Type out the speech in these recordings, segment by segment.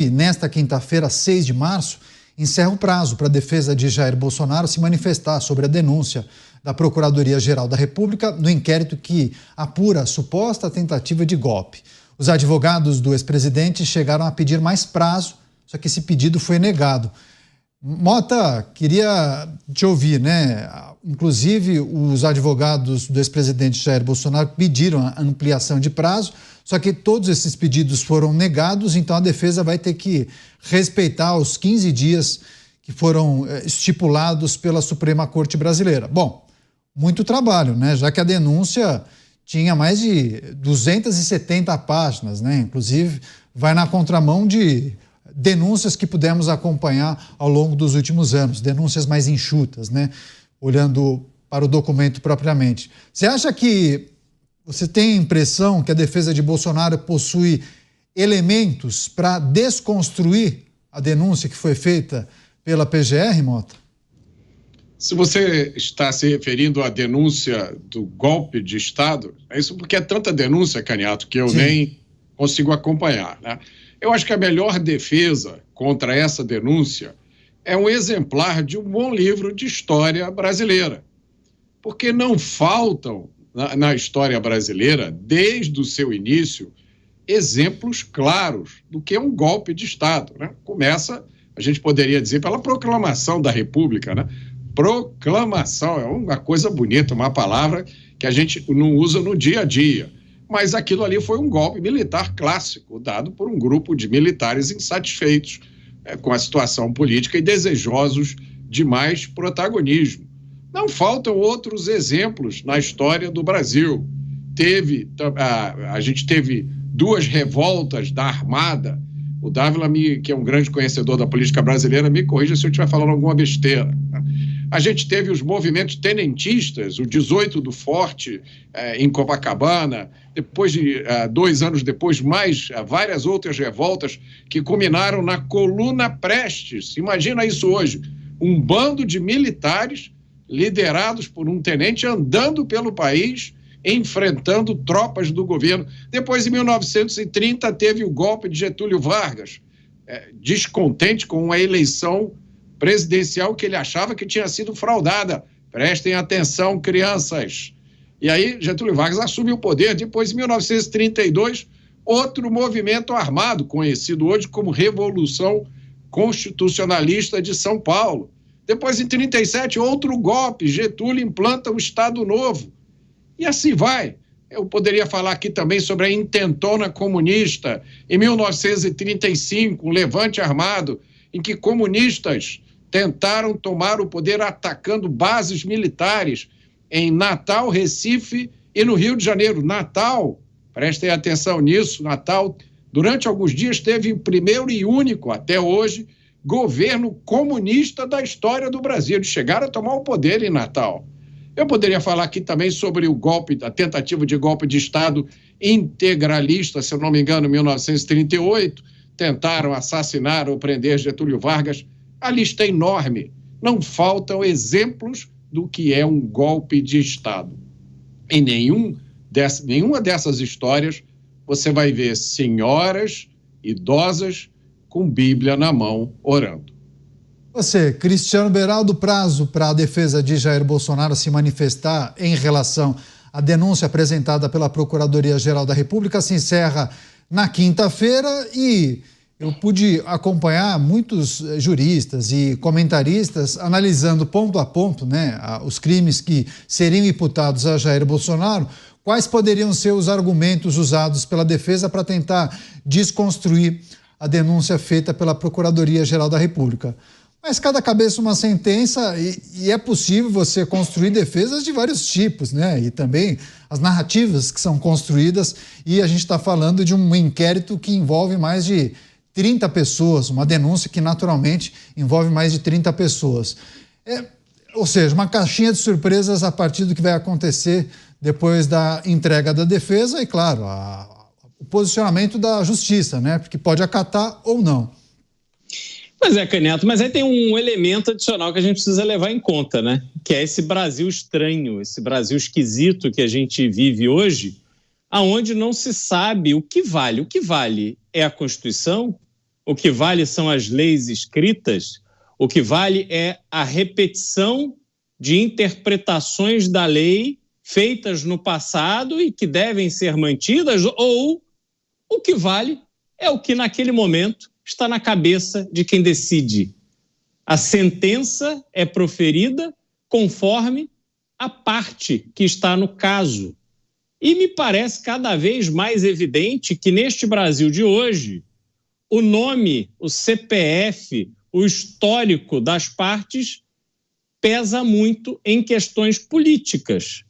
E nesta quinta-feira, 6 de março, encerra o prazo para a defesa de Jair Bolsonaro se manifestar sobre a denúncia da Procuradoria-Geral da República no inquérito que apura a suposta tentativa de golpe. Os advogados do ex-presidente chegaram a pedir mais prazo, só que esse pedido foi negado. Mota, queria te ouvir, né? Inclusive, os advogados do ex-presidente Jair Bolsonaro pediram a ampliação de prazo, só que todos esses pedidos foram negados, então a defesa vai ter que respeitar os 15 dias que foram estipulados pela Suprema Corte Brasileira. Bom, muito trabalho, né? Já que a denúncia tinha mais de 270 páginas, né? Inclusive, vai na contramão de denúncias que pudemos acompanhar ao longo dos últimos anos, denúncias mais enxutas, né? Olhando para o documento propriamente. Você acha que você tem a impressão que a defesa de Bolsonaro possui elementos para desconstruir a denúncia que foi feita pela PGR, Mota? Se você está se referindo à denúncia do golpe de Estado, é isso porque é tanta denúncia, Caniato, que eu nem consigo acompanhar, né? Eu acho que a melhor defesa contra essa denúncia é um exemplar de um bom livro de história brasileira. Porque não faltam, na história brasileira, desde o seu início, exemplos claros do que é um golpe de Estado, né? Começa, a gente poderia dizer, pela proclamação da República, né? Proclamação é uma coisa bonita, uma palavra que a gente não usa no dia a dia. Mas aquilo ali foi um golpe militar clássico, dado por um grupo de militares insatisfeitos com a situação política e desejosos de mais protagonismo. Não faltam outros exemplos na história do Brasil. A gente teve duas revoltas da Armada. O Dávila, que é um grande conhecedor da política brasileira, me corrija se eu estiver falando alguma besteira. A gente teve os movimentos tenentistas, o 18 do Forte, em Copacabana, depois de 2 anos depois, várias outras revoltas que culminaram na Coluna Prestes. Imagina isso hoje, um bando de militares liderados por um tenente andando pelo país, enfrentando tropas do governo. Depois, em 1930, teve o golpe de Getúlio Vargas, descontente com a eleição presidencial que ele achava que tinha sido fraudada. Prestem atenção, crianças. E aí, Getúlio Vargas assume o poder. Depois, em 1932, outro movimento armado, conhecido hoje como Revolução Constitucionalista de São Paulo. Depois, em 1937, outro golpe. Getúlio implanta o Estado Novo. E assim vai. Eu poderia falar aqui também sobre a intentona comunista. Em 1935, um levante armado em que comunistas tentaram tomar o poder atacando bases militares em Natal, Recife e no Rio de Janeiro. Natal, prestem atenção nisso, Natal, durante alguns dias, teve o primeiro e único, até hoje, governo comunista da história do Brasil. Eles chegaram a tomar o poder em Natal. Eu poderia falar aqui também sobre o golpe, a tentativa de golpe de Estado integralista, se eu não me engano, em 1938, tentaram assassinar ou prender Getúlio Vargas. A lista é enorme. Não faltam exemplos do que é um golpe de Estado. Em nenhuma dessas histórias você vai ver senhoras idosas com Bíblia na mão orando. Você, Cristiano Beraldo, prazo para a defesa de Jair Bolsonaro se manifestar em relação à denúncia apresentada pela Procuradoria-Geral da República se encerra na quinta-feira e eu pude acompanhar muitos juristas e comentaristas analisando ponto a ponto, né, os crimes que seriam imputados a Jair Bolsonaro, quais poderiam ser os argumentos usados pela defesa para tentar desconstruir a denúncia feita pela Procuradoria-Geral da República. Mas cada cabeça uma sentença e é possível você construir defesas de vários tipos, né? E também as narrativas que são construídas, e a gente está falando de um inquérito que envolve mais de 30 pessoas, uma denúncia que naturalmente envolve mais de 30 pessoas. Ou seja, uma caixinha de surpresas a partir do que vai acontecer depois da entrega da defesa e, claro, o posicionamento da justiça, né? Porque pode acatar ou não. Pois é, Caniato, mas aí tem um elemento adicional que a gente precisa levar em conta, né? Que é esse Brasil estranho, esse Brasil esquisito que a gente vive hoje, aonde não se sabe o que vale. O que vale é a Constituição o que vale são as leis escritas, o que vale é a repetição de interpretações da lei feitas no passado e que devem ser mantidas, ou o que vale é o que naquele momento está na cabeça de quem decide. A sentença é proferida conforme a parte que está no caso. E me parece cada vez mais evidente que neste Brasil de hoje, o nome, o CPF, o histórico das partes pesa muito em questões políticas.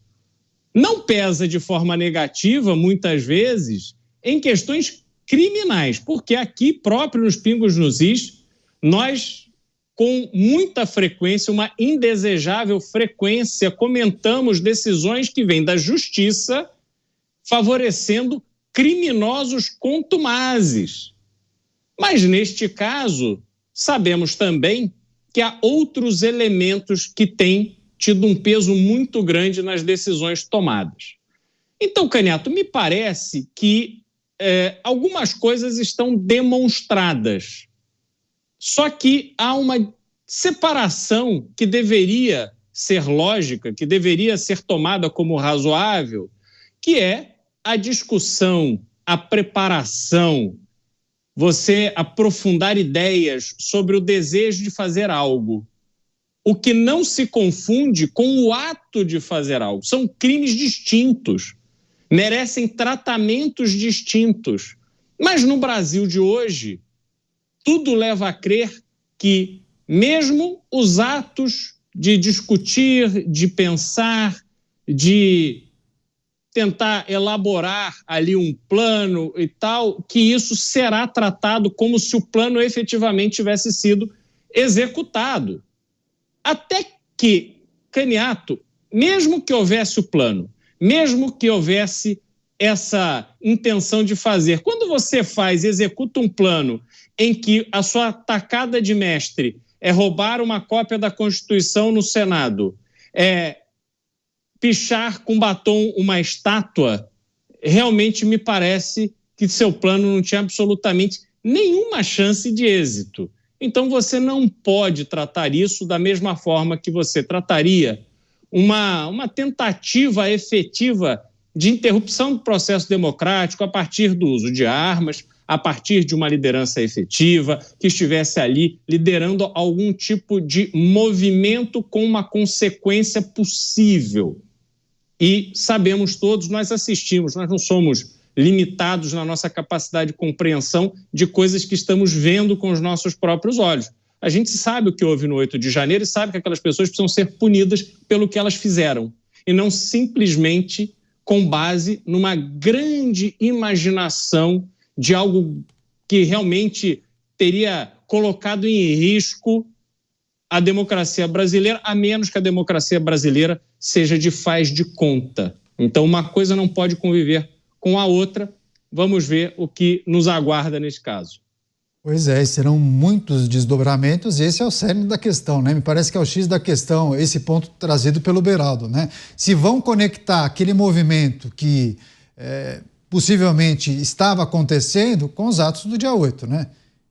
Não pesa de forma negativa, muitas vezes, em questões criminais, porque aqui próprio nos Pingos nos Is, nós, com muita frequência, uma indesejável frequência, comentamos decisões que vêm da justiça favorecendo criminosos contumazes. Mas, neste caso, sabemos também que há outros elementos que têm tido um peso muito grande nas decisões tomadas. Então, Canhoto, me parece que algumas coisas estão demonstradas. Só que há uma separação que deveria ser lógica, que deveria ser tomada como razoável, que é a discussão, a preparação, você aprofundar ideias sobre o desejo de fazer algo. O que não se confunde com o ato de fazer algo. São crimes distintos, merecem tratamentos distintos. Mas no Brasil de hoje, tudo leva a crer que mesmo os atos de discutir, de pensar, de tentar elaborar ali um plano e tal, que isso será tratado como se o plano efetivamente tivesse sido executado. Até que, Canhoto, mesmo que houvesse o plano, mesmo que houvesse essa intenção de fazer, quando você executa um plano em que a sua tacada de mestre é roubar uma cópia da Constituição no Senado, pichar com batom uma estátua, realmente me parece que seu plano não tinha absolutamente nenhuma chance de êxito. Então você não pode tratar isso da mesma forma que você trataria uma tentativa efetiva de interrupção do processo democrático a partir do uso de armas, a partir de uma liderança efetiva, que estivesse ali liderando algum tipo de movimento com uma consequência possível. E sabemos todos, nós assistimos, nós não somos limitados na nossa capacidade de compreensão de coisas que estamos vendo com os nossos próprios olhos. A gente sabe o que houve no 8 de janeiro e sabe que aquelas pessoas precisam ser punidas pelo que elas fizeram, e não simplesmente com base numa grande imaginação de algo que realmente teria colocado em risco a democracia brasileira, a menos que a democracia brasileira seja de faz de conta. Então, uma coisa não pode conviver com a outra. Vamos ver o que nos aguarda nesse caso. Pois é, serão muitos desdobramentos e esse é o cerne da questão, né? Me parece que é o X da questão, esse ponto trazido pelo Beraldo, né? Se vão conectar aquele movimento que possivelmente estava acontecendo com os atos do dia 8, né?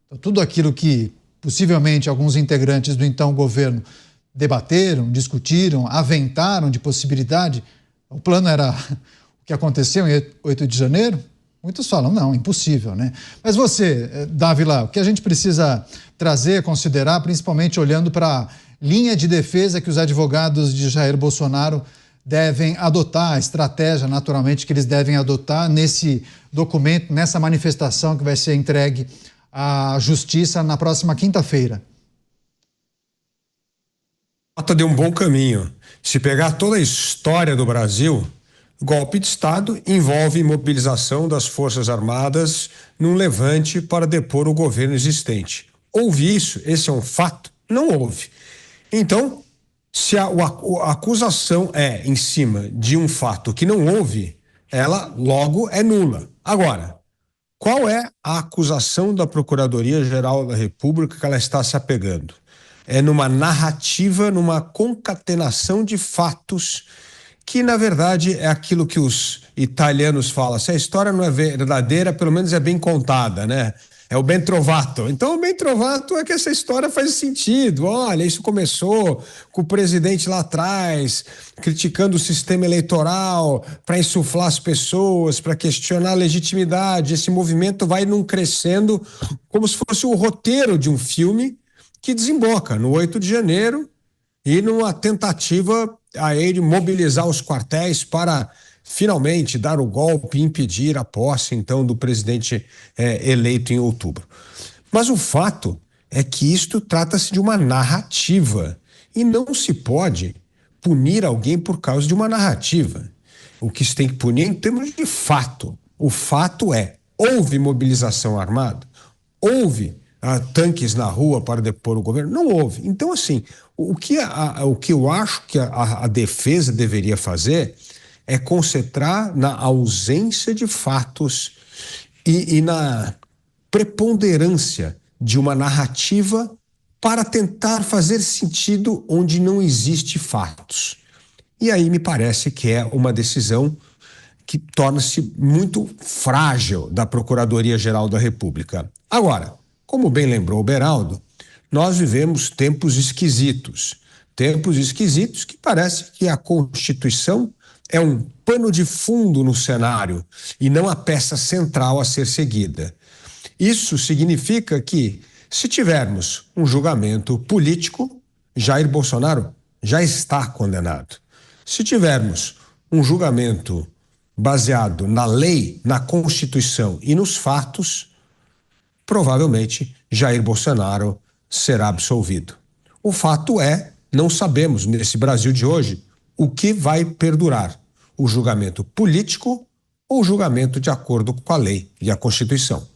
Então, tudo aquilo que possivelmente alguns integrantes do então governo debateram, discutiram, aventaram de possibilidade, o plano era o que aconteceu em 8 de janeiro? Muitos falam, não, impossível, né? Mas você, Dávila, o que a gente precisa trazer, considerar, principalmente olhando para a linha de defesa que os advogados de Jair Bolsonaro devem adotar, a estratégia, naturalmente, que eles devem adotar nesse documento, nessa manifestação que vai ser entregue à Justiça na próxima quinta-feira? Nota de um bom caminho. Se pegar toda a história do Brasil, golpe de Estado envolve mobilização das Forças Armadas num levante para depor o governo existente. Houve isso? Esse é um fato? Não houve. Então, se a acusação é em cima de um fato que não houve, ela logo é nula. Agora, qual é a acusação da Procuradoria-Geral da República que ela está se apegando? É numa narrativa, numa concatenação de fatos que, na verdade, é aquilo que os italianos falam. Se a história não é verdadeira, pelo menos é bem contada, né? É o Ben Trovato. Então, o Ben Trovato é que essa história faz sentido. Olha, isso começou com o presidente lá atrás, criticando o sistema eleitoral para insuflar as pessoas, para questionar a legitimidade. Esse movimento vai num crescendo como se fosse o roteiro de um filme que desemboca no 8 de janeiro e numa tentativa a ele mobilizar os quartéis para finalmente dar o golpe e impedir a posse, então, do presidente eleito em outubro. Mas o fato é que isto trata-se de uma narrativa e não se pode punir alguém por causa de uma narrativa. O que se tem que punir é em termos de fato. O fato é, houve mobilização armada? Houve tanques na rua para depor o governo? Não houve. Então, assim, o que eu acho que a defesa deveria fazer é concentrar na ausência de fatos e na preponderância de uma narrativa para tentar fazer sentido onde não existe fatos. E aí me parece que é uma decisão que torna-se muito frágil da Procuradoria-Geral da República. Agora, como bem lembrou o Beraldo, nós vivemos tempos esquisitos que parece que a Constituição é um pano de fundo no cenário e não a peça central a ser seguida. Isso significa que, se tivermos um julgamento político, Jair Bolsonaro já está condenado. Se tivermos um julgamento baseado na lei, na Constituição e nos fatos, provavelmente Jair Bolsonaro será absolvido. O fato é, não sabemos nesse Brasil de hoje o que vai perdurar, o julgamento político ou o julgamento de acordo com a lei e a Constituição.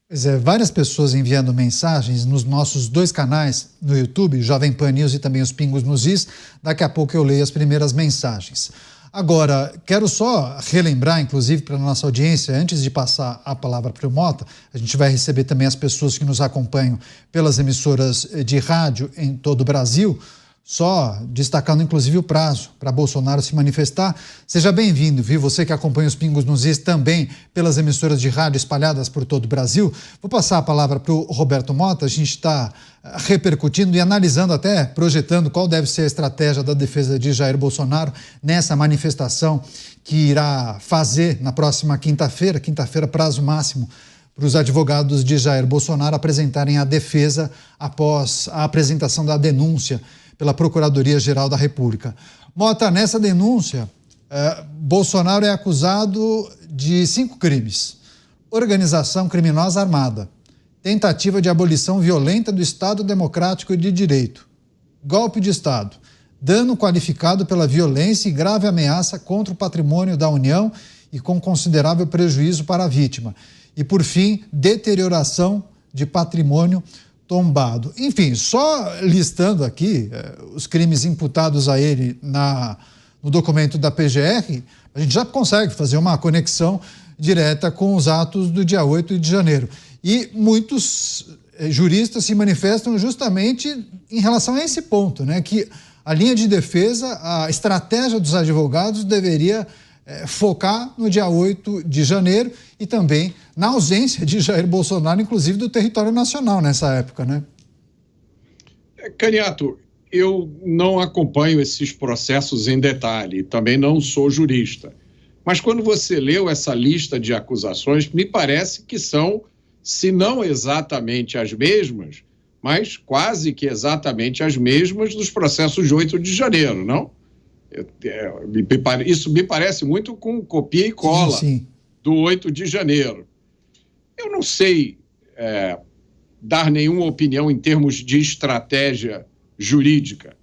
Pois é, várias pessoas enviando mensagens nos nossos 2 canais no YouTube, Jovem Pan News e também os Pingos nos Is. Daqui a pouco eu leio as primeiras mensagens. Agora, quero só relembrar, inclusive, para a nossa audiência, antes de passar a palavra para o Mota, a gente vai receber também as pessoas que nos acompanham pelas emissoras de rádio em todo o Brasil, só destacando inclusive o prazo para Bolsonaro se manifestar. Seja bem-vindo, viu? Você que acompanha os Pingos nos Is também pelas emissoras de rádio espalhadas por todo o Brasil. Vou passar a palavra para o Roberto Mota. A gente está repercutindo e analisando, até projetando qual deve ser a estratégia da defesa de Jair Bolsonaro nessa manifestação que irá fazer na próxima quinta-feira, prazo máximo para os advogados de Jair Bolsonaro apresentarem a defesa após a apresentação da denúncia pela Procuradoria-Geral da República. Mota, nessa denúncia, Bolsonaro é acusado de 5 crimes: organização criminosa armada, tentativa de abolição violenta do Estado Democrático e de Direito, golpe de Estado, dano qualificado pela violência e grave ameaça contra o patrimônio da União e com considerável prejuízo para a vítima. E, por fim, deterioração de patrimônio tombado. Enfim, só listando aqui os crimes imputados a ele no documento da PGR, a gente já consegue fazer uma conexão direta com os atos do dia 8 de janeiro. E muitos juristas se manifestam justamente em relação a esse ponto, né? Que a linha de defesa, a estratégia dos advogados deveria focar no dia 8 de janeiro e também na ausência de Jair Bolsonaro, inclusive do território nacional nessa época, né? Caniato, eu não acompanho esses processos em detalhe, também não sou jurista. Mas quando você leu essa lista de acusações, me parece que são, se não exatamente as mesmas, mas quase que exatamente as mesmas dos processos de 8 de janeiro, não? Isso me parece muito com copia e cola do 8 de janeiro. Eu não sei dar nenhuma opinião em termos de estratégia jurídica.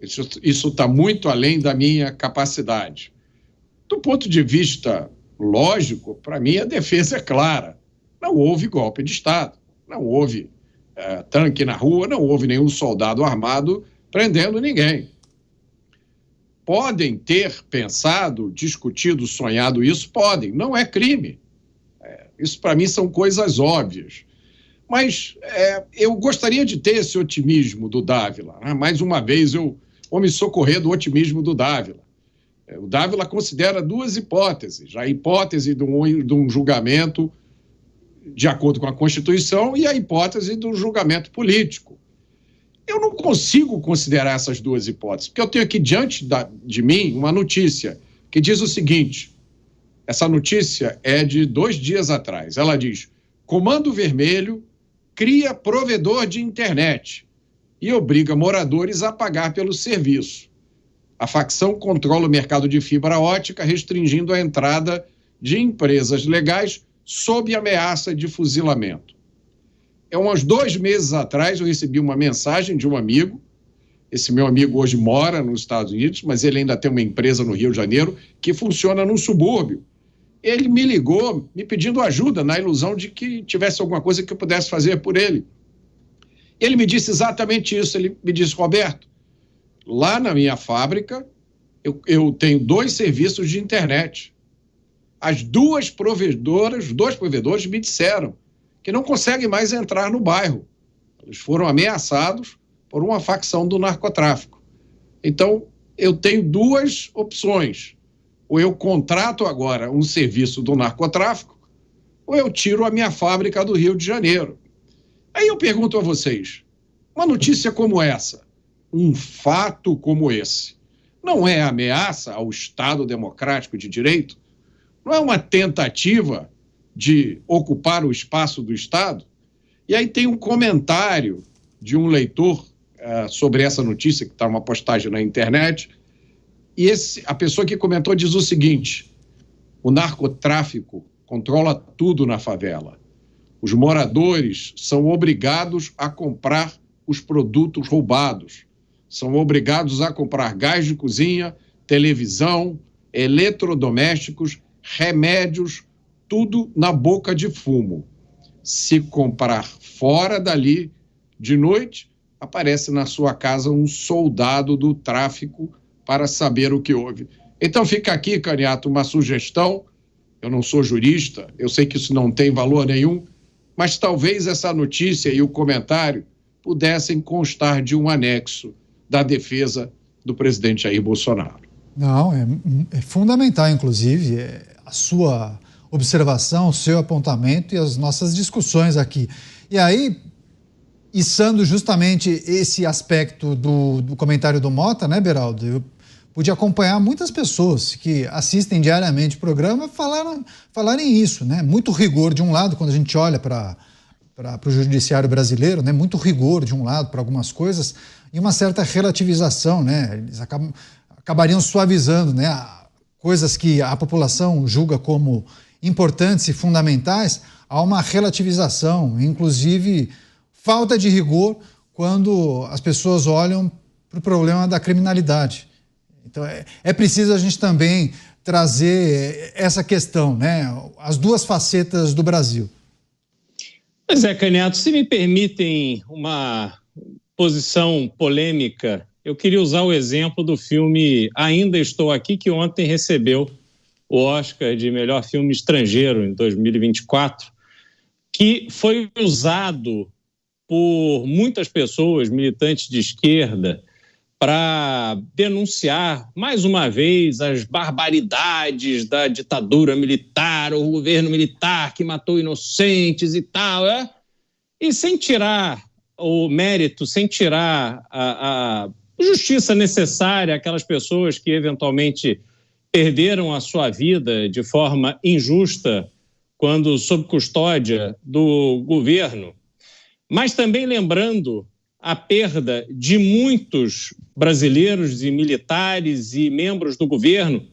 Isso está muito além da minha capacidade. Do ponto de vista lógico, para mim a defesa é clara. Não houve golpe de Estado, não houve tanque na rua, não houve nenhum soldado armado prendendo ninguém. Podem ter pensado, discutido, sonhado isso? Podem. Não é crime. Isso, para mim, são coisas óbvias. Mas eu gostaria de ter esse otimismo do Dávila. Né? Mais uma vez, eu vou me socorrer do otimismo do Dávila. O Dávila considera 2 hipóteses. A hipótese de um julgamento de acordo com a Constituição, e a hipótese do julgamento político. Eu não consigo considerar essas duas hipóteses, porque eu tenho aqui diante de mim uma notícia que diz o seguinte, essa notícia é de 2 dias atrás, ela diz, Comando Vermelho cria provedor de internet e obriga moradores a pagar pelo serviço. A facção controla o mercado de fibra ótica, restringindo a entrada de empresas legais sob ameaça de fuzilamento. Uns 2 meses atrás, eu recebi uma mensagem de um amigo. Esse meu amigo hoje mora nos Estados Unidos, mas ele ainda tem uma empresa no Rio de Janeiro que funciona num subúrbio. Ele me ligou me pedindo ajuda, na ilusão de que tivesse alguma coisa que eu pudesse fazer por ele. Ele me disse exatamente isso. Ele me disse, Roberto, lá na minha fábrica, eu tenho 2 serviços de internet. As 2 provedoras, os 2 provedores me disseram que não conseguem mais entrar no bairro. Eles foram ameaçados por uma facção do narcotráfico. Então, eu tenho 2 opções. Ou eu contrato agora um serviço do narcotráfico, ou eu tiro a minha fábrica do Rio de Janeiro. Aí eu pergunto a vocês, uma notícia como essa, um fato como esse, não é ameaça ao Estado democrático de direito? Não é uma tentativa de ocupar o espaço do Estado? E aí tem um comentário de um leitor sobre essa notícia, que está uma postagem na internet, e a pessoa que comentou diz o seguinte, o narcotráfico controla tudo na favela. Os moradores são obrigados a comprar os produtos roubados, são obrigados a comprar gás de cozinha, televisão, eletrodomésticos, remédios, tudo na boca de fumo. Se comprar fora dali, de noite, aparece na sua casa um soldado do tráfico para saber o que houve. Então fica aqui, Caniato, uma sugestão. Eu não sou jurista, eu sei que isso não tem valor nenhum, mas talvez essa notícia e o comentário pudessem constar de um anexo da defesa do presidente Jair Bolsonaro. Não, é fundamental, inclusive, a sua observação, o seu apontamento e as nossas discussões aqui. E aí, içando justamente esse aspecto do comentário do Mota, né, Beraldo? Eu pude acompanhar muitas pessoas que assistem diariamente o programa falarem isso, né? Muito rigor de um lado, quando a gente olha para o judiciário brasileiro, né? Muito rigor de um lado para algumas coisas e uma certa relativização, né? Eles acabariam suavizando, né? Coisas que a população julga como importantes e fundamentais, há uma relativização, inclusive falta de rigor quando as pessoas olham para o problema da criminalidade. Então é preciso a gente também trazer essa questão, né? As 2 facetas do Brasil. Pois é, Caniato, se me permitem uma posição polêmica, eu queria usar o exemplo do filme Ainda Estou Aqui, que ontem recebeu o Oscar de melhor filme estrangeiro em 2024, que foi usado por muitas pessoas, militantes de esquerda, para denunciar, mais uma vez, as barbaridades da ditadura militar, o governo militar que matou inocentes e tal, e sem tirar o mérito, sem tirar a justiça necessária àquelas pessoas que eventualmente perderam a sua vida de forma injusta quando sob custódia do governo, mas também lembrando a perda de muitos brasileiros e militares e membros do governo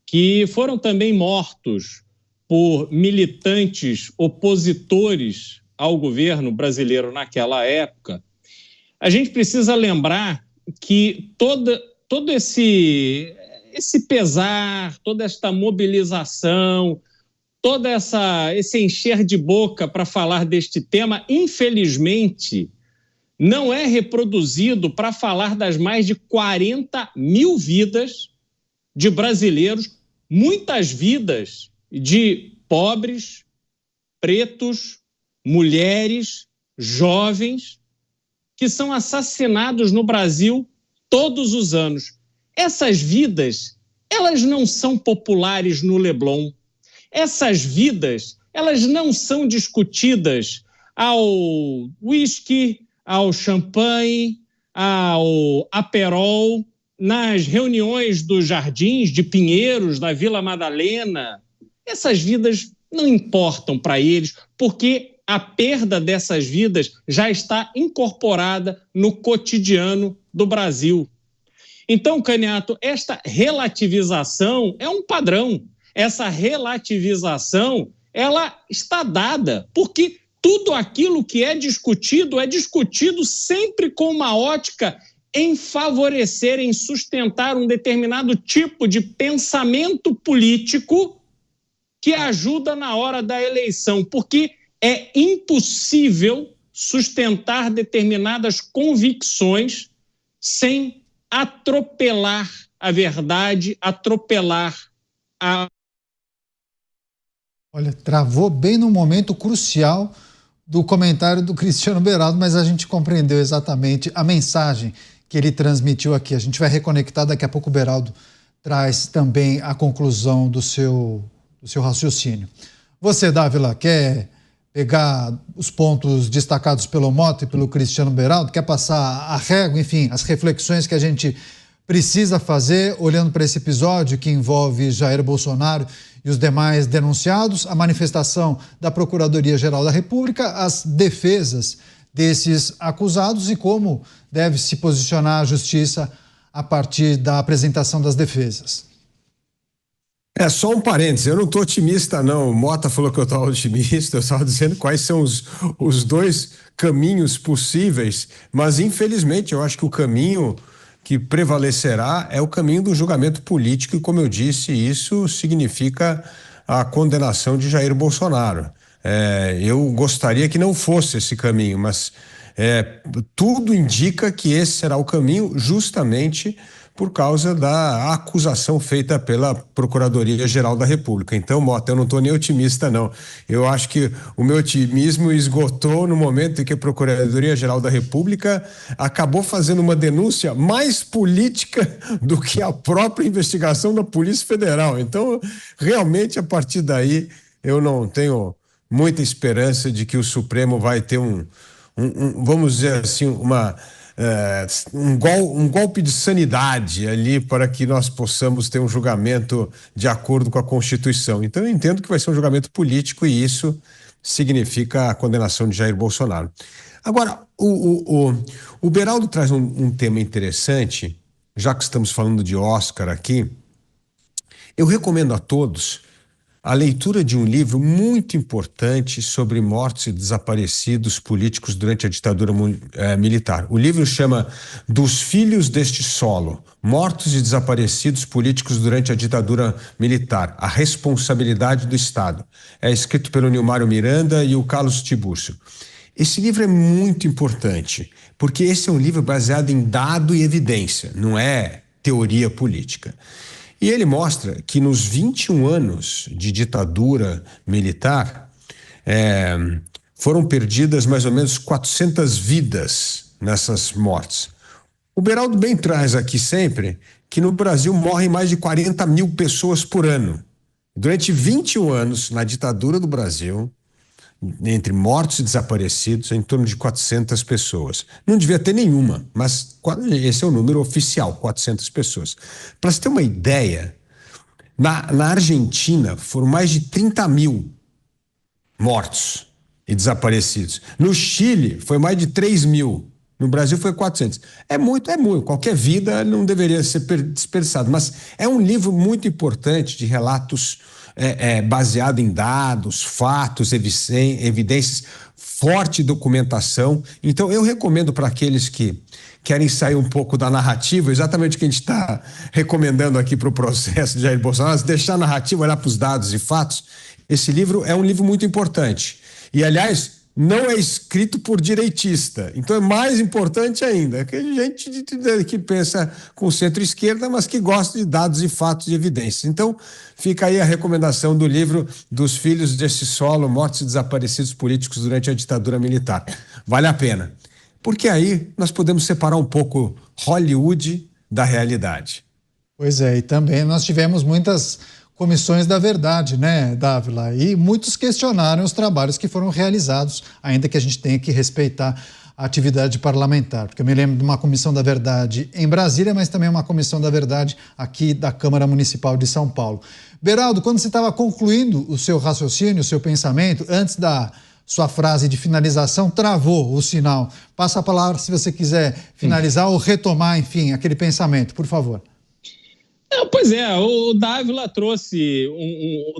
que foram também mortos por militantes opositores ao governo brasileiro naquela época. A gente precisa lembrar que todo esse pesar, toda esta mobilização, esse encher de boca para falar deste tema, infelizmente, não é reproduzido para falar das mais de 40 mil vidas de brasileiros, muitas vidas de pobres, pretos, mulheres, jovens, que são assassinados no Brasil todos os anos. Essas vidas, elas não são populares no Leblon. Essas vidas elas não são discutidas ao whisky, ao champanhe, ao aperol, nas reuniões dos Jardins de Pinheiros, da Vila Madalena. Essas vidas não importam para eles, porque a perda dessas vidas já está incorporada no cotidiano do Brasil. Então, Caniato, esta relativização é um padrão. Essa relativização, ela está dada, porque tudo aquilo que é discutido sempre com uma ótica em favorecer, em sustentar um determinado tipo de pensamento político que ajuda na hora da eleição, porque é impossível sustentar determinadas convicções sem atropelar a verdade, atropelar a... Olha, travou bem no momento crucial do comentário do Cristiano Beraldo, mas a gente compreendeu exatamente a mensagem que ele transmitiu aqui. A gente vai reconectar, daqui a pouco o Beraldo traz também a conclusão do seu raciocínio. Você, Dávila, quer pegar os pontos destacados pelo Mota e pelo Cristiano Beraldo? Quer passar a régua, enfim, as reflexões que a gente precisa fazer olhando para esse episódio que envolve Jair Bolsonaro e os demais denunciados, a manifestação da Procuradoria-Geral da República, as defesas desses acusados e como deve se posicionar a Justiça a partir da apresentação das defesas? É só um parênteses, eu não estou otimista não, o Mota falou que eu estava otimista, eu estava dizendo quais são os dois caminhos possíveis, mas infelizmente eu acho que o caminho que prevalecerá é o caminho do julgamento político e, como eu disse, isso significa a condenação de Jair Bolsonaro. Eu gostaria que não fosse esse caminho, mas tudo indica que esse será o caminho, justamente por causa da acusação feita pela Procuradoria-Geral da República. Então, Mota, eu não estou nem otimista, não. Eu acho que o meu otimismo esgotou no momento em que a Procuradoria-Geral da República acabou fazendo uma denúncia mais política do que a própria investigação da Polícia Federal. Então, realmente, a partir daí, eu não tenho muita esperança de que o Supremo vai ter vamos dizer assim, um golpe de sanidade ali para que nós possamos ter um julgamento de acordo com a Constituição. Então eu entendo que vai ser um julgamento político e isso significa a condenação de Jair Bolsonaro. Agora, o Beraldo traz um tema interessante, já que estamos falando de Oscar aqui. Eu recomendo a todos a leitura de um livro muito importante sobre mortos e desaparecidos políticos durante a ditadura militar. O livro chama Dos Filhos deste Solo, Mortos e Desaparecidos Políticos durante a Ditadura Militar, a Responsabilidade do Estado. É escrito pelo Nilmário Miranda e o Carlos Tiburcio. Esse livro é muito importante, porque esse é um livro baseado em dado e evidência, não é teoria política. E ele mostra que nos 21 anos de ditadura militar, foram perdidas mais ou menos 400 vidas nessas mortes. O Beraldo bem traz aqui sempre que no Brasil morrem mais de 40 mil pessoas por ano. Durante 21 anos, na ditadura do Brasil, entre mortos e desaparecidos, em torno de 400 pessoas. Não devia ter nenhuma, mas esse é o número oficial, 400 pessoas. Para você ter uma ideia, na Argentina foram mais de 30 mil mortos e desaparecidos. No Chile foi mais de 3 mil. No Brasil foi 400. É muito. Qualquer vida não deveria ser desperdiçada, mas é um livro muito importante de relatos baseado em dados, fatos, evidências, forte documentação. Então eu recomendo para aqueles que querem sair um pouco da narrativa, exatamente o que a gente está recomendando aqui para o processo de Jair Bolsonaro, deixar a narrativa, olhar para os dados e fatos. Esse livro é um livro muito importante. E, aliás, não é escrito por direitista. Então é mais importante ainda. Que gente que pensa com centro-esquerda, mas que gosta de dados e fatos e evidências. Então fica aí a recomendação do livro Dos Filhos deste Solo, Mortos e Desaparecidos Políticos durante a Ditadura Militar. Vale a pena. Porque aí nós podemos separar um pouco Hollywood da realidade. Pois é, e também nós tivemos muitas comissões da verdade, né, Dávila? E muitos questionaram os trabalhos que foram realizados, ainda que a gente tenha que respeitar a atividade parlamentar. Porque eu me lembro de uma comissão da verdade em Brasília, mas também uma comissão da verdade aqui da Câmara Municipal de São Paulo. Beraldo, quando você estava concluindo o seu raciocínio, o seu pensamento, antes da sua frase de finalização, travou o sinal. Passa a palavra se você quiser finalizar ou retomar, enfim, aquele pensamento, por favor. Pois é, o Dávila trouxe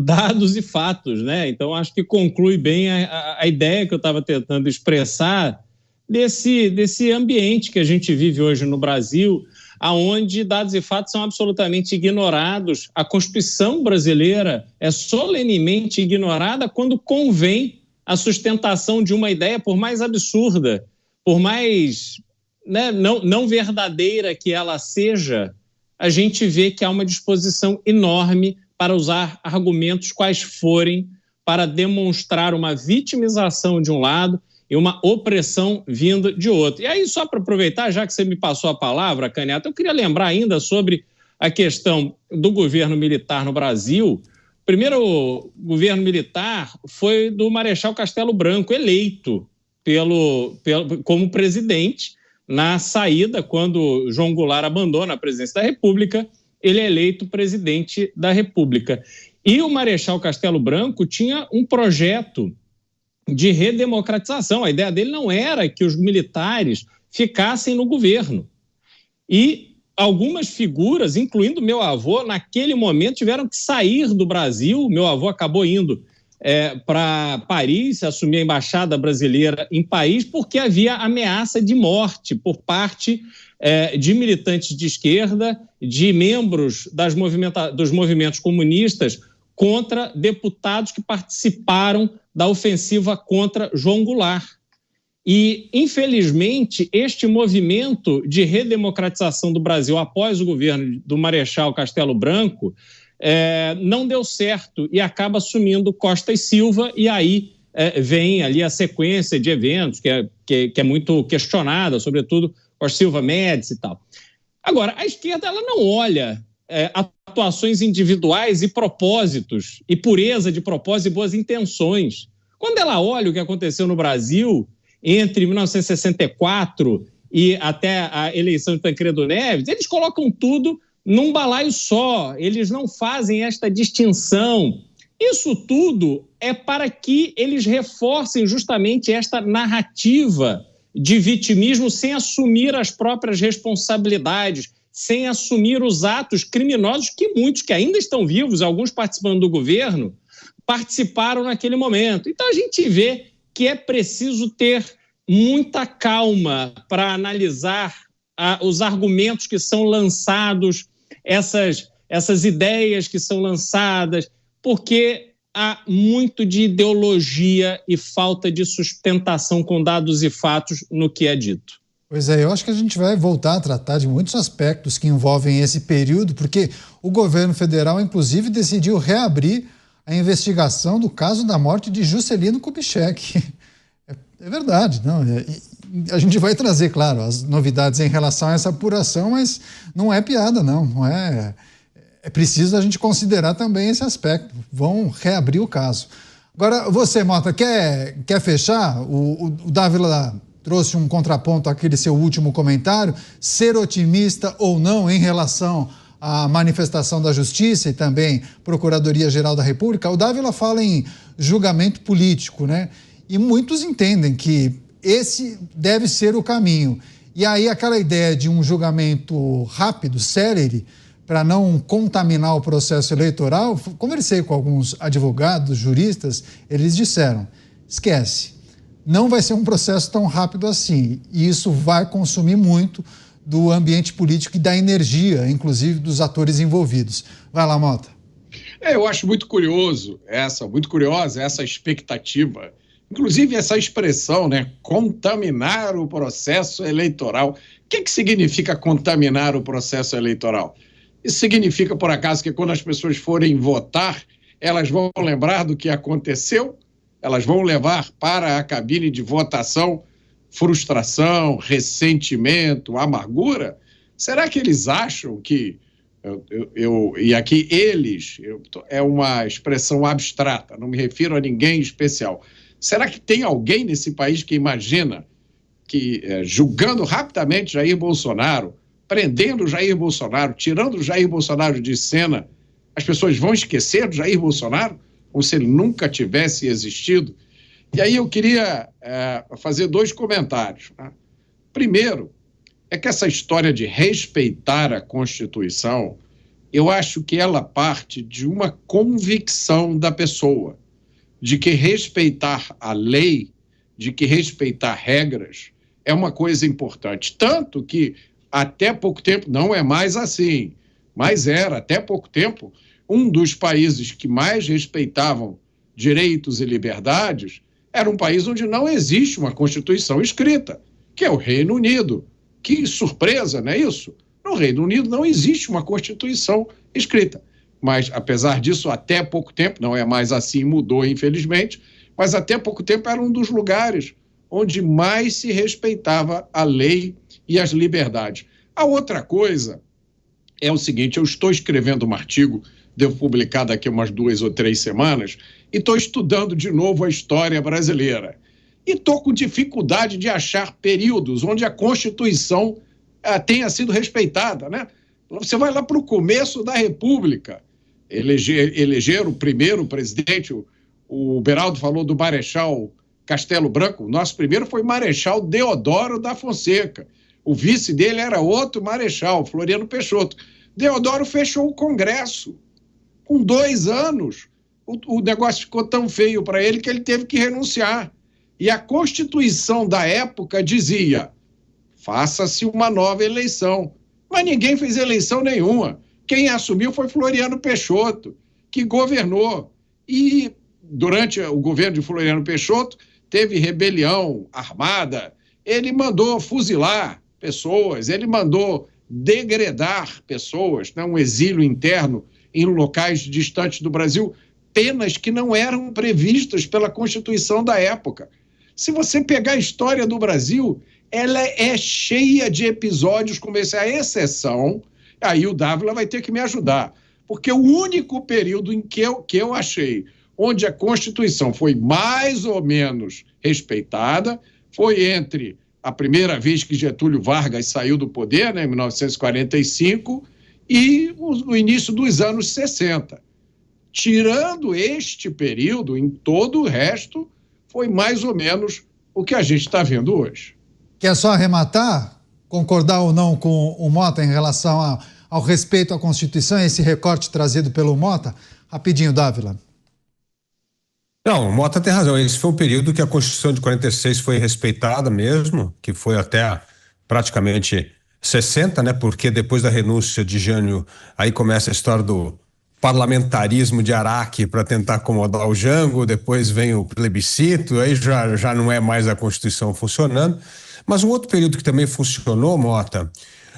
dados e fatos, né? Então acho que conclui bem a ideia que eu estava tentando expressar desse ambiente que a gente vive hoje no Brasil, aonde dados e fatos são absolutamente ignorados. A Constituição brasileira é solenemente ignorada quando convém a sustentação de uma ideia, por mais absurda, por mais não verdadeira que ela seja. A gente vê que há uma disposição enorme para usar argumentos quais forem para demonstrar uma vitimização de um lado e uma opressão vinda de outro. E aí, só para aproveitar, já que você me passou a palavra, Caneta, eu queria lembrar ainda sobre a questão do governo militar no Brasil. O primeiro governo militar foi do Marechal Castelo Branco, eleito como presidente. Na saída, quando João Goulart abandona a presidência da República, ele é eleito presidente da República. E o Marechal Castelo Branco tinha um projeto de redemocratização. A ideia dele não era que os militares ficassem no governo. E algumas figuras, incluindo meu avô, naquele momento tiveram que sair do Brasil. Meu avô acabou indo para Paris, assumir a embaixada brasileira em Paris, porque havia ameaça de morte por parte de militantes de esquerda, de membros dos movimentos comunistas contra deputados que participaram da ofensiva contra João Goulart. E, infelizmente, este movimento de redemocratização do Brasil após o governo do Marechal Castelo Branco não deu certo e acaba assumindo Costa e Silva, e aí vem ali a sequência de eventos que é muito questionada, sobretudo Costa e Silva, Médici e tal. Agora, a esquerda ela não olha atuações individuais e propósitos, e pureza de propósito e boas intenções. Quando ela olha o que aconteceu no Brasil entre 1964 e até a eleição de Tancredo Neves, eles colocam tudo num balaio só, eles não fazem esta distinção. Isso tudo é para que eles reforcem justamente esta narrativa de vitimismo sem assumir as próprias responsabilidades, sem assumir os atos criminosos que muitos que ainda estão vivos, alguns participando do governo, participaram naquele momento. Então a gente vê que é preciso ter muita calma para analisar os argumentos que são lançados, essas ideias que são lançadas, porque há muito de ideologia e falta de sustentação com dados e fatos no que é dito. Pois é, eu acho que a gente vai voltar a tratar de muitos aspectos que envolvem esse período, porque o governo federal, inclusive, decidiu reabrir a investigação do caso da morte de Juscelino Kubitschek. É verdade, não? A gente vai trazer, claro, as novidades em relação a essa apuração, mas não é piada, não é... É preciso a gente considerar também esse aspecto. Vão reabrir o caso. Agora, você, Mota, quer fechar? O Dávila trouxe um contraponto àquele seu último comentário, ser otimista ou não em relação à manifestação da Justiça e também Procuradoria-Geral da República. O Dávila fala em julgamento político, né? E muitos entendem que esse deve ser o caminho. E aí aquela ideia de um julgamento rápido, célere, para não contaminar o processo eleitoral, conversei com alguns advogados, juristas, eles disseram, esquece, não vai ser um processo tão rápido assim, e isso vai consumir muito do ambiente político e da energia, inclusive dos atores envolvidos. Vai lá, Mota. Eu acho muito curiosa essa expectativa, inclusive essa expressão, né, contaminar o processo eleitoral. O que significa contaminar o processo eleitoral? Isso significa, por acaso, que quando as pessoas forem votar, elas vão lembrar do que aconteceu? Elas vão levar para a cabine de votação frustração, ressentimento, amargura? Será que eles acham que E aqui é uma expressão abstrata, não me refiro a ninguém especial. Será que tem alguém nesse país que imagina que, julgando rapidamente Jair Bolsonaro, prendendo Jair Bolsonaro, tirando Jair Bolsonaro de cena, as pessoas vão esquecer do Jair Bolsonaro como se ele nunca tivesse existido? E aí eu queria fazer 2 comentários. Né? Primeiro, é que essa história de respeitar a Constituição, eu acho que ela parte de uma convicção da pessoa, de que respeitar a lei, de que respeitar regras é uma coisa importante. Tanto que até pouco tempo, não é mais assim, mas era até pouco tempo, um dos países que mais respeitavam direitos e liberdades era um país onde não existe uma Constituição escrita, que é o Reino Unido. Que surpresa, não é isso? No Reino Unido não existe uma Constituição escrita. Mas, apesar disso, até pouco tempo, não é mais assim, mudou, infelizmente, mas até pouco tempo era um dos lugares onde mais se respeitava a lei e as liberdades. A outra coisa é o seguinte: eu estou escrevendo um artigo, devo publicar daqui a umas 2 ou 3 semanas, e estou estudando de novo a história brasileira. E estou com dificuldade de achar períodos onde a Constituição tenha sido respeitada, né? Você vai lá para o começo da República, eleger o primeiro presidente, o Beraldo falou do Marechal Castelo Branco, o nosso primeiro foi Marechal Deodoro da Fonseca, o vice dele era outro marechal, Floriano Peixoto. Deodoro fechou o Congresso, com 2 anos, o negócio ficou tão feio para ele que ele teve que renunciar. E a Constituição da época dizia: faça-se uma nova eleição. Mas ninguém fez eleição nenhuma. Quem assumiu foi Floriano Peixoto, que governou. E durante o governo de Floriano Peixoto, teve rebelião armada. Ele mandou fuzilar pessoas, ele mandou degredar pessoas, né? Um exílio interno em locais distantes do Brasil, penas que não eram previstas pela Constituição da época. Se você pegar a história do Brasil, ela é cheia de episódios como esse. A exceção, aí o Dávila vai ter que me ajudar, porque o único período em que eu achei onde a Constituição foi mais ou menos respeitada foi entre a primeira vez que Getúlio Vargas saiu do poder, né, em 1945, e o início dos anos 60. Tirando este período, em todo o resto, foi mais ou menos o que a gente está vendo hoje. Quer só arrematar, concordar ou não com o Mota em relação ao respeito à Constituição, esse recorte trazido pelo Mota? Rapidinho, Dávila. Não, o Mota tem razão. Esse foi um período que a Constituição de 46 foi respeitada mesmo, que foi até praticamente 60, né? Porque depois da renúncia de Jânio, aí começa a história do parlamentarismo de Araque para tentar acomodar o Jango, depois vem o plebiscito, aí já não é mais a Constituição funcionando. Mas um outro período que também funcionou, Mota,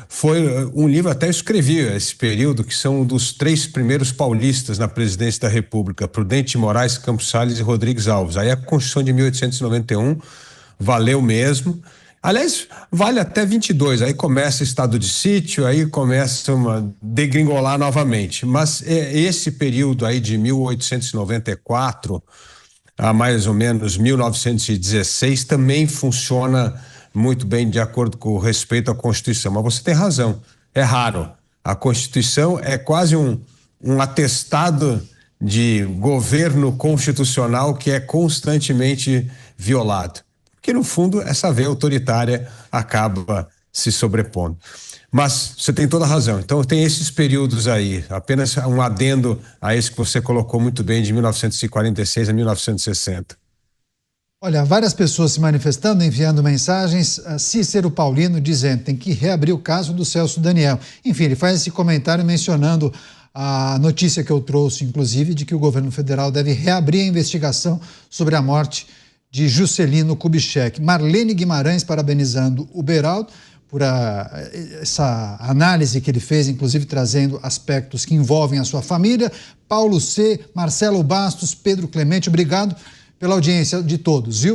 foi um livro, até eu escrevi esse período, que são dos 3 primeiros paulistas na presidência da República, Prudente Moraes, Campos Salles e Rodrigues Alves. Aí a Constituição de 1891 valeu mesmo. Aliás, vale até 22, aí começa estado de sítio, aí começa a degringolar novamente. Mas esse período aí de 1894 a mais ou menos 1916 também funciona muito bem de acordo com o respeito à Constituição. Mas você tem razão, é raro. A Constituição é quase um atestado de governo constitucional que é constantemente violado. Porque, no fundo, essa veia autoritária acaba se sobrepondo. Mas você tem toda a razão. Então, tem esses períodos aí, apenas um adendo a esse que você colocou muito bem, de 1946 a 1960. Olha, várias pessoas se manifestando, enviando mensagens. Cícero Paulino dizendo tem que reabrir o caso do Celso Daniel. Enfim, ele faz esse comentário mencionando a notícia que eu trouxe, inclusive, de que o governo federal deve reabrir a investigação sobre a morte de Juscelino Kubitschek. Marlene Guimarães parabenizando o Beraldo por essa análise que ele fez, inclusive trazendo aspectos que envolvem a sua família. Paulo C., Marcelo Bastos, Pedro Clemente, obrigado pela audiência de todos, viu?